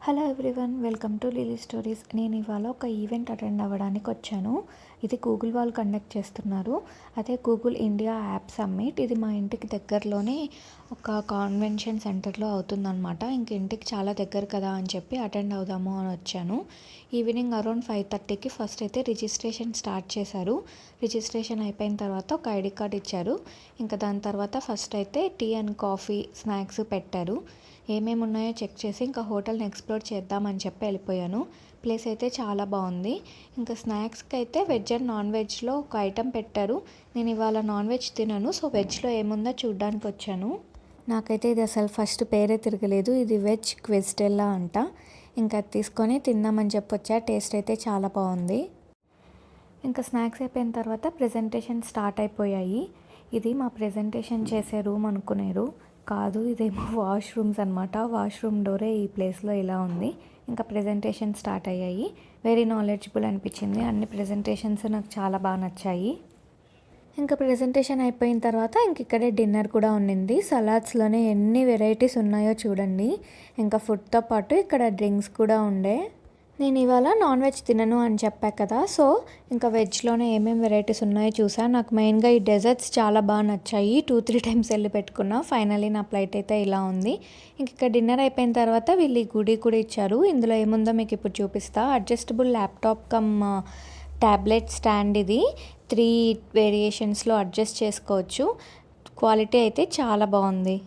Hello everyone, welcome to Lily stories. నేను ఇవాళ ఒక ఈవెంట్ అటెండ్ అవ్వడానికి వచ్చాను. ఇది గూగుల్ వాళ్ళు కండక్ట్ చేస్తున్నారు. అదే గూగుల్ ఇండియా యాప్ సమ్మిట్. ఇది మా ఇంటికి దగ్గరలోనే ఒక కాన్వెన్షన్ సెంటర్లో అవుతుందన్నమాట. ఇంక ఇంటికి చాలా దగ్గర కదా అని చెప్పి అటెండ్ అవుదాము అని వచ్చాను. ఈవినింగ్ అరౌండ్ 5:30కి ఫస్ట్ అయితే రిజిస్ట్రేషన్ స్టార్ట్ చేశారు. రిజిస్ట్రేషన్ అయిపోయిన తర్వాత ఒక ఐడి కార్డ్ ఇచ్చారు. ఇంకా దాని తర్వాత ఫస్ట్ అయితే టీ అండ్ కాఫీ స్నాక్స్ పెట్టారు. ఏమేమి ఉన్నాయో చెక్ చేసి ఇంకా హోటల్ని ఎక్స్ప్లోర్ చేద్దామని చెప్పి వెళ్ళిపోయాను. ప్లేస్ అయితే చాలా బాగుంది. ఇంకా స్నాక్స్కి అయితే వెజ్ అండ్ నాన్ వెజ్లో ఒక ఐటెం పెట్టారు. నేను ఇవాళ నాన్ వెజ్ తినను, సో వెజ్లో ఏముందో చూడ్డానికి వచ్చాను. నాకైతే ఇది అసలు ఫస్ట్ పేరే తిరగలేదు. ఇది వెజ్ క్విజ్డెల్లా అంట. ఇంకా అది తీసుకొని తిందామని చెప్పొచ్చా. టేస్ట్ అయితే చాలా బాగుంది. ఇంకా స్నాక్స్ అయిపోయిన తర్వాత ప్రెజెంటేషన్ స్టార్ట్ అయిపోయాయి. ఇది మా ప్రెజెంటేషన్ చేసే రూమ్ అనుకునేరు కాదు, ఇదేమో వాష్రూమ్స్ అనమాట. వాష్రూమ్ డోరే ఈ ప్లేస్లో ఇలా ఉంది. ఇంకా ప్రెజెంటేషన్ స్టార్ట్ అయ్యాయి. వెరీ నాలెడ్జబుల్ అనిపించింది. అన్ని ప్రెజెంటేషన్స్ నాకు చాలా బాగా నచ్చాయి. ఇంకా ప్రెజెంటేషన్ అయిపోయిన తర్వాత ఇక్కడే డిన్నర్ కూడా ఉండింది. సలాడ్స్లోనే ఎన్ని వెరైటీస్ ఉన్నాయో చూడండి. ఇంకా ఫుడ్తో పాటు ఇక్కడ డ్రింక్స్ కూడా ఉండే. నేను ఇవాళ నాన్ వెజ్ తినను అని చెప్పా కదా, సో ఇంకా వెజ్లోనే ఏమేమి వెరైటీస్ ఉన్నాయో చూసా. నాకు మెయిన్గా ఈ డెజర్ట్స్ చాలా బాగా నచ్చాయి. 2-3 టైమ్స్ వెళ్ళి పెట్టుకున్నా. ఫైనలీ నా ప్లేట్ అయితే ఇలా ఉంది. ఇంక ఇక్కడ డిన్నర్ అయిపోయిన తర్వాత వీళ్ళు ఈ గుడి కూడా ఇచ్చారు. ఇందులో ఏముందో మీకు ఇప్పుడు చూపిస్తా. Adjustable laptop come tablet stand. ఇది 3 వేరియేషన్స్లో అడ్జస్ట్ చేసుకోవచ్చు. క్వాలిటీ అయితే చాలా బాగుంది.